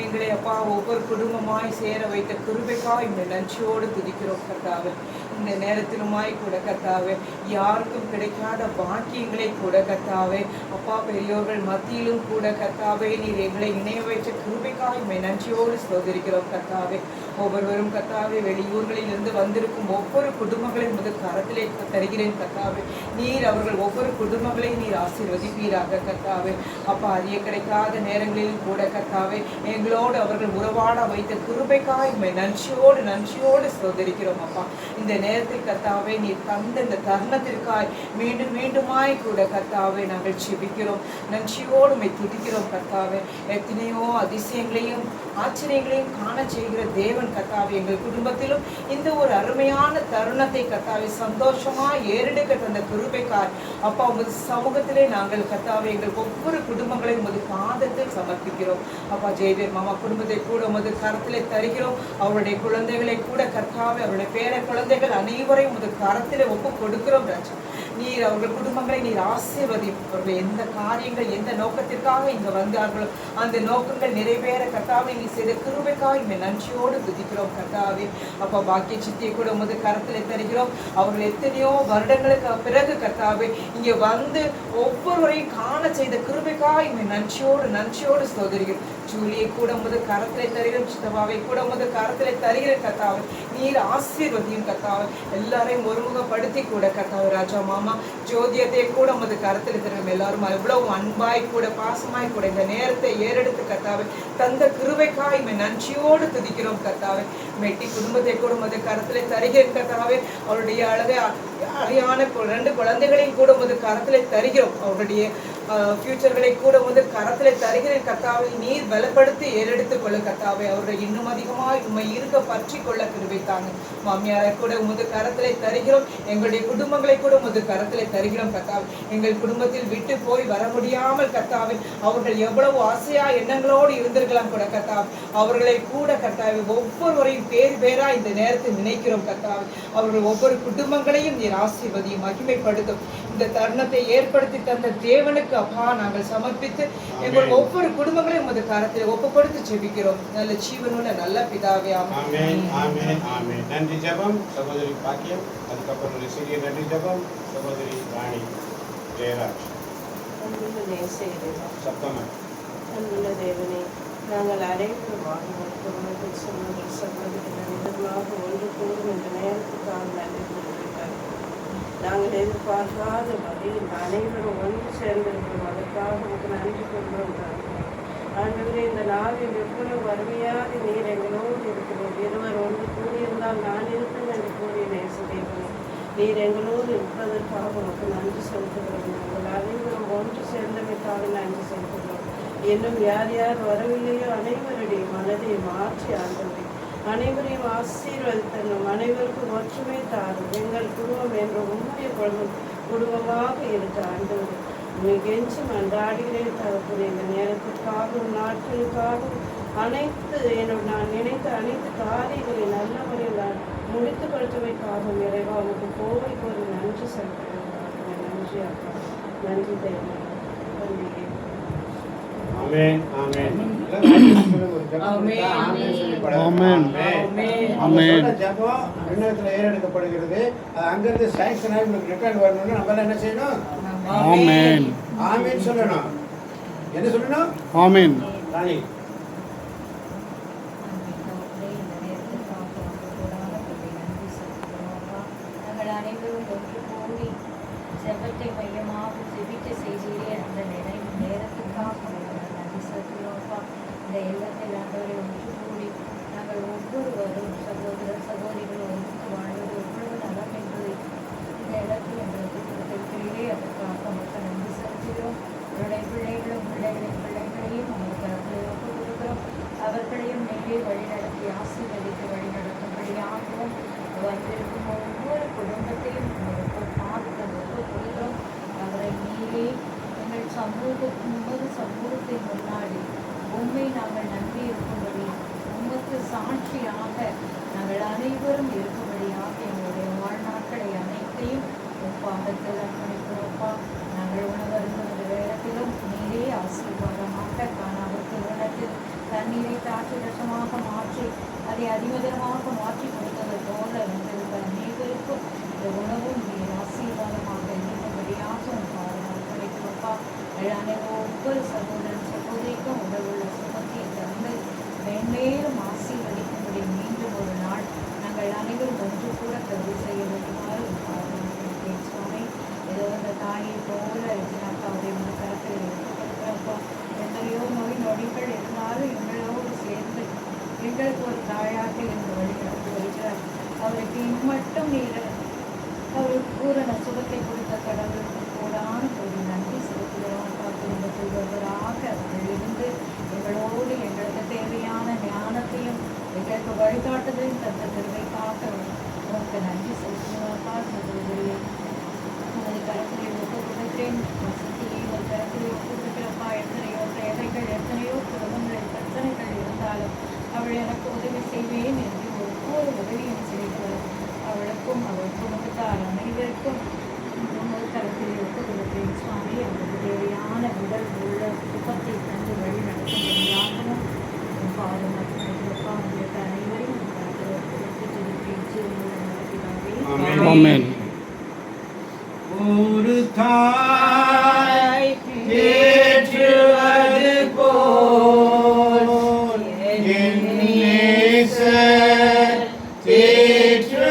எங்களை அப்பா ஒவ்வொரு குடும்பமாய் சேர வைத்த கிருபைக்காய் நன்றியோடு துதிக்கிறோம் கர்த்தாவே. இந்த நேரத்திலுமாய் கூட கர்த்தாவே யாருக்கும் கிடைக்காத பாக்கியங்களை கூட கர்த்தாவே அப்பா பெரியோர்கள் மத்தியிலும் கூட கர்த்தாவே நீர் எங்களை இணைய வைத்த கிருபைக்காய் நன்றியோடு ஸ்தோத்திரிக்கிறோம் கர்த்தாவே. ஒவ்வொருவரும் கர்த்தாவே வெளியூர்களில் இருந்து வந்திருக்கும் ஒவ்வொரு குடும்பங்களையும் முதல் கரத்திலே தருகிறேன் கர்த்தாவே. நீர் அவர்கள் ஒவ்வொரு குடும்பங்களையும் நீர் ஆசீர்வதிப்பீராக கர்த்தாவே. அப்பா அறிய கிடைக்காத நேரங்களில் கூட கர்த்தாவே எங்களோடு அவர்கள் உறவாட வைத்த கிருபைக்காய் நன்றியோடு ஸ்தோத்திரிக்கிறோம் அப்பா. இந்த நேரத்தில் கர்த்தாவே நீர் தந்த இந்த தருணத்திற்காய் மீண்டுமாய் கூட கர்த்தாவே நாங்கள் ஜெபிக்கிறோம், நன்றியோடு துதிக்கிறோம் கர்த்தாவே. எத்தனையோ அதிசயங்களையும் ஆச்சரியங்களையும் காண செய்கிற தேவன் கர்த்தாவே, எங்கள் குடும்பத்திலும் இந்த ஒரு அருமையான தருணத்தை கர்த்தாவே சந்தோஷமாய் ஏறெடுக்க தந்த கிருபைக்காய் அப்பா உமது சமூகத்திலே நாங்கள் கர்த்தாவே எங்கள் ஒவ்வொரு குடும்பங்களையும் உமது பாதத்தில் சமர்ப்பிக்கிறோம் அப்பா. ஜெயவேர் மாமா குடும்பத்தை கூட உமது கரத்திலே தருகிறோம். அவருடைய குழந்தைகளை கூட கர்த்தாவே அவருடைய பேர குழந்தைகள் அனைவரையும் உமது கரத்திலே ஒப்பு கொடுக்கிறோம் ராஜா. நீர் அவர்கள் குடும்பங்களை நீர் ஆசீர்வதி. அவர்கள் எந்த காரியங்கள் எந்த நோக்கத்திற்காக இங்க வந்தார்களோ அந்த நோக்கங்கள் நிறைவேற கர்த்தாவே நீ செய்த கிருபைக்காய் நன்றியோடு துதிக்கிறோம் கர்த்தாவே. அப்பா பாக்கிய சித்தியை கூட உமது கரத்திலே தருகிறோம். அவர்கள் எத்தனையோ வருடங்களுக்கு பிறகு கர்த்தாவே இங்கே வந்து ஒவ்வொருவரையும் காண செய்த கிருபைக்காய் நன்றியோடு ஸ்தோத்திரிக்கிறோம். ஜூலியை கூட உமது கரத்திலே தருகிறோம், சித்தப்பாவை கூட உமது கரத்திலே தருகிற கர்த்தாவே நீர் ஆசீர்வதியும் கர்த்தாவே. எல்லாரையும் ஒருமுகப்படுத்தி கூட கர்த்தாவே ராஜா மாமா ஜோதியத்தை கூட உமது கரத்தில் தருகிறோம். எல்லாரும் எவ்வளவு அன்பாய் கூட பாசமாய் கூட இந்த நேரத்தை ஏறெடுத்து கர்த்தாவே தந்த கிருபைக்காய் நன்றியோடு துதிக்கிறோம் கர்த்தாவே. மெட்டி குடும்பத்தை கூட உமது கரத்திலே தருகிறேன் கர்த்தாவே. அவருடைய அழகான 2 குழந்தைகளையும் கூட உமது கரத்திலே தருகிறோம். அவருடைய ஃபியூச்சர்களை கூட உமது கரத்திலே தருகிறேன் கர்த்தாவை. நீர் பலப்படுத்தி ஏறெடுத்துக் கொள்ள கர்த்தாவே. அவருடைய இன்னும் அதிகமாய் உண்மை இருக்க பற்றி கொள்ள கிருபைத்தாங்க. மாமியாரை கூட உமது கரத்திலே தருகிறோம். எங்களுடைய குடும்பங்களை கூட உமது கரத்திலே தருகிறோம் கர்த்தாவே. எங்கள் குடும்பத்தில் விட்டு போய் வர முடியாமல் கர்த்தாவே அவர்கள் எவ்வளவு ஆசையா எண்ணங்களோடு இருந்திருக்கலாம் கூட கர்த்தாவே. அவர்களை கூட கர்த்தாவே ஒவ்வொருவரையும் பேரா இந்த நேரத்தில் நினைக்கிறோம் கர்த்தாவே. அவர்கள் ஒவ்வொரு குடும்பங்களையும் நீர் ஆசீர்வதியும் மகிமைப்படுத்தும். இந்த தருணத்தை ஏற்படுத்தி தந்த தேவனுக்கு அப்பா நாங்கள் சமர்ப்பித்து எங்கள் ஒவ்வொரு குடும்பங்களையும் உமது கரத்தில் ஒப்பு கொடுத்து ஜெபிக்கிறோம். நல்ல ஜீவனுள்ள நல்ல பிதாவே ஆமென். ஆமென். ஆமென். நன்றி ஜெபம் சகோதரி பாக்கியம். அதுக்கப்புறம் ஒரு சிறிய நன்றி ஜெபம் சகோதரி ராணி ஜெயராஜ். அன்புள்ள நேசேரிவா சத்தமா அன்புள்ள தேவனே, நாங்கள் அனைவரும் வாழ்வதற்கு சகோதரர்கள் அனைவருமாக ஒன்று கூடும் என்ற நேரத்துக்காக நன்றி கூறுகிறார். நாங்கள் எதிர்பார்க்காத வகையில் அனைவரும் ஒன்று சேர்ந்திருக்கிறோம். அதற்காக நமக்கு நன்றி கொள்கிறோம். ஆண்டவரே, இந்த நாளில் எவ்வளவு அருமையாக நீர் எங்களோடு இருக்கிறோம். இருவர் ஒன்று கூடியிருந்தால் நான் இருப்பேன் என்று கூறிய நேசதேவனே, நீர் எங்களோடு இருப்பதற்காக உனக்கு நன்றி செலுத்துகிறோம். நாங்கள் அனைவரும் ஒன்று சேர்ந்தமைக்காக நன்றி செலுத்துகிறோம். இன்னும் யார் யார் வரவில்லையோ அனைவருடைய மனதை மாற்றி ஆண்டவரே, அனைவரையும் ஆசீர்வதித்தனும், அனைவருக்கும் ஒற்றுமை தாரும். எங்கள் குடும்பம் என்ற உண்மையை குடும்பமாக இருக்க ஆண்டவரே, கெஞ்சி மன்றாடுகிறேன் தகப்பனே. இந்த நேரத்திற்காகவும் நாட்களுக்காகவும் நான் நினைத்த அனைத்து காரியங்களை நல்ல முறையில் நான் முடித்து கொடுத்தமைக்காகவும் இறைவா உனக்கு கோவிலுக்கு ஒரு நன்றி செலுத்துகிறேன். நன்றி அப்பா, நன்றி தேவனே. ஆமென் ஆமென். ஜபம் விண்ணகத்தில் ஏறெடுக்கப்படுகிறது. அது அங்கிருந்து சாங்ஷன் ஆகி உங்களுக்கு ரெக்கார்டு வரணும்னு நம்ம என்ன செய்யணும்? ஆமென் ஆமென் சொல்லணும். என்ன சொல்லணும்? ஆமென். ராணி நாங்கள் அனைவரும் ஒன்று கூடி ஜெபத்தை மையமாக ஜெபிக்க செய்கிறே அந்த நேரத்துக்காக நன்றி செலுத்துகிறோம்ப்பா. இந்த இல்லத்தில் ஆண்டவரை ஒன்று கூடி நாங்கள் ஒவ்வொருவரும் சகோதர சகோதரிகள் ஒன்று வாழ்வது எவ்வளவு நலம் என்பதை இந்த இடத்தில் எங்களுக்கு கொடுத்திருக்கிறீரே, அதற்காக நமக்கு நன்றி செலுத்துகிறோம். அவருடைய பிள்ளைகளையும் நமக்கு கருத்தில் ஒப்பு கொடுக்கிறோம். அவர்களையும் மேலே வழிநடத்தி ஆசீர்வதித்து வழிநடத்தும்படியாகவும் வந்திருக்கும் ஒவ்வொரு குடும்பத்தையும் உங்களுக்கு பார்த்து ஒப்பு கொடுக்கிறோம். அவரை மீறி எங்கள் சமூகத்தின் முன்னாடி உண்மை நாங்கள் நம்பி இருக்கும்படி, உமக்கு சாட்சியாக நாங்கள் அனைவரும் இருக்கும்படியாக எங்களுடைய வாழ்நாட்களை அனைத்தையும் பாதத்தில் அர்ப்பணிக்கிறோம்ப்பா. நாங்கள் உணவருந்த வேளத்திலும் நீரே ஆசீர்வாதமாக காணாவிற்கு வேளத்தில் தண்ணீரை தாட்சி ரசமாக மாற்றி அதை அதிமதுரமாக மாற்றி கொடுத்தது போல வந்திருந்த அனைவருக்கும் இந்த உணவும் நீர் ஆசீர்வாதமாக இருக்கும்படியாக பாதுகாப்பா. ஒவ்வொரு சகோதரன் சகோதரிக்கும் உடலுள்ள சுமத்தை தந்து மென்மேலும் ஆசீர்வதிக்கும்படி மீண்டும் ஒரு நாள் நாங்கள் அனைவரும் ஒன்று கூட கருதி செய்ய வேண்டுமாறு பாதுகாக்கிறேன் சுவாமி. ஏதோ அந்த தாயை போல ரஜினாக்காவுடைய கருத்தில் எடுத்துக்கொள்கிறப்பா. எத்தனையோ நோய் நொடிகள் இருந்தாலும் எங்களோடு சேர்ந்து எங்களுக்கு ஒரு தாயாக என்று வழிநடத்தி வருகிறார். அவருக்கு இம்மட்டும் நீர் அவருக்கு பூரண சுகத்தை கொடுத்த கடவுளுக்கு கூடான ஒரு நன்றி செலுத்துகிறோம். குடும்பத்தில் ஒருவராக அவர்கள் இருந்து எங்களோடு எங்களுக்கு தேவையான ஞானத்தையும் எங்களுக்கு வழிகாட்டுதலையும் தந்த திருவைக்காக உனக்கு நன்றி செலுத்துகிறோம்ப்பா. சகோதரியை உனது கருத்திலே ஒப்பு கொடுக்கிறேன். வசதியை ஒரு கருத்திலே ஒப்பு கொடுக்கிறப்பா. எத்தனையோ தேவைகள், எத்தனையோ குடும்பங்களில் பிரச்சனைகள் இருந்தாலும் அவள் எனக்கு உதவி செய்வேன் என்று ஒவ்வொரு உதவியும் செய்கிறார். அவளுக்கும் அவள் குடும்பத்தார் அனைவருக்கும் உங்கள் கருத்தில் ஒப்பு கொடுக்கிறேன் சுவாமி. அவருக்கு தேவையான உடல் உள்ள சுகத்தை தந்து வழி நடத்தும்படியாகவும் பாதுகாப்பா. உங்களுக்கு அனைவரையும் கருத்தில் ஒப்பு கொடுத்து நடத்தினாவே. ஆமென். ஒரு தாய் தேற்றுவது போல் என் நேசர் தேற்றுவார்.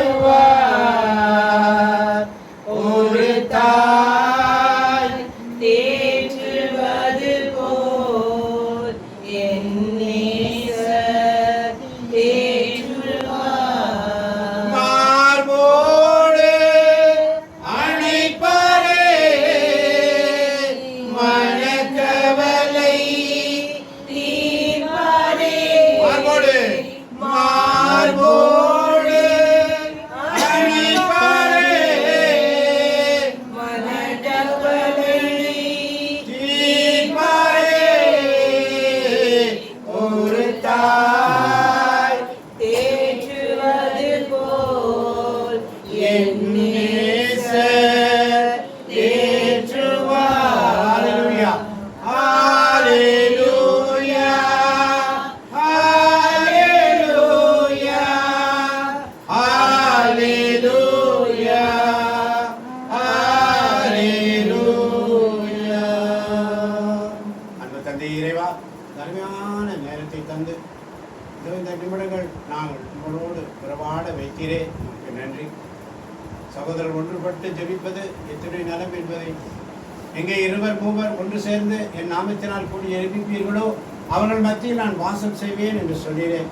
ஒரு தாய் தேற்றுவது போல் என் நேசர் தேற்றுவார். மார்போடு தந்து இந்த நிமிடங்கள் நாங்கள் உங்களோடு உறவாட வைக்கிறே உங்களுக்கு நன்றி. சகோதரர் ஒன்றுபட்டு ஜெபிப்பது எத்தனை நலம் என்பதை, எங்கே 2 ஒன்று சேர்ந்து என் நாமத்தினால் கூடி எழுப்பிப்பீர்களோ அவர்கள் மத்தியில் நான் வாசம் செய்வேன் என்று சொல்கிறேன்.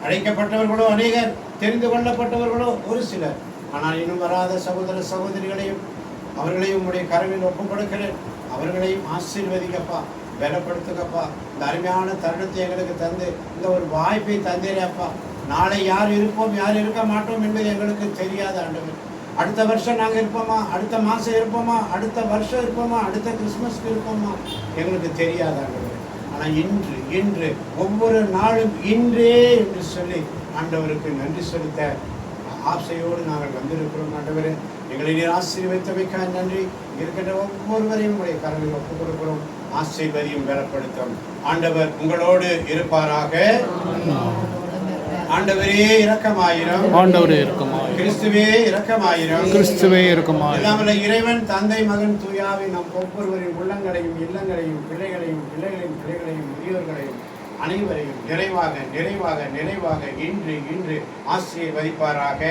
அழைக்கப்பட்டவர்களோ அநேகர், தெரிந்து கொள்ளப்பட்டவர்களோ ஒரு சிலர். ஆனால் இன்னும் வராத சகோதர சகோதரிகளையும் அவர்களையும் உடைய கரவில் ஒப்புக் கொடுக்கிறேன். அவர்களையும் ஆசீர்வதிக்கப்பா, பலப்படுத்துக்கப்பா. இந்த அருமையான தருணத்தை எங்களுக்கு தந்து இந்த ஒரு வாய்ப்பை தந்தேரப்பா. நாளை யார் இருப்போம் யார் இருக்க மாட்டோம் என்பது எங்களுக்கு தெரியாத ஆண்டவர். அடுத்த வருஷம் நாங்கள் இருப்போமா, அடுத்த மாதம் இருப்போமா, அடுத்த வருஷம் இருப்போமா, அடுத்த கிறிஸ்மஸ்க்கு இருப்போமா, எங்களுக்கு தெரியாத ஆண்டவர். ஆனால் இன்று இன்று ஒவ்வொரு நாளும் இன்றே என்று சொல்லி ஆண்டவருக்கு நன்றி செலுத்த ஆசையோடு நாங்கள் வந்திருக்கிறோம். ஆண்டவரே, எங்களை நீர் ஆசீர்வதித்தமைக்காக நன்றி. இருக்கின்ற ஒவ்வொருவரையும் உடைய கரவில் ஒப்புக் கொடுக்கிறோம். ஆசீர்வதியும் பலப்படுத்தும். ஆண்டவர் உங்களோடு இருப்பாராக. ஆண்டவரே இரக்கமாயிரும். ஆண்டவரே இரக்கமாயிரும். கிறிஸ்துவே இரக்கமாயிரும். கிறிஸ்துவே இரக்கமாயிரும். எல்லாமல்ல இறைவன் தந்தை மகன் தூயாவி நம் ஒவ்வொருவரின் உள்ளங்களையும் இல்லங்களையும் பிள்ளைகளையும் முதியோர்களையும் அனைவரையும் நிறைவாக நிறைவாக நிறைவாக இன்று இன்று ஆசீர்வதிப்பாராக.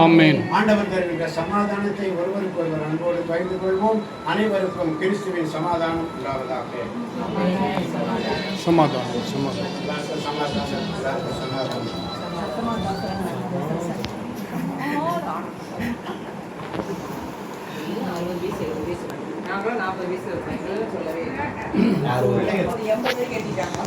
ஆமென். ஆண்டவர் தருகின்ற சமாதானத்தை ஒருவருக்கொருவர் அன்போடு பகிர்ந்து கொள்வோம். அனைவருக்கும் கிறிஸ்துவின் சமாதானம் உண்டாவதாக. சமாதானம் சமாதானம் நாங்களும் 40 வயசு சொல்லவே இல்லை. 80 கேட்டிட்டாங்க.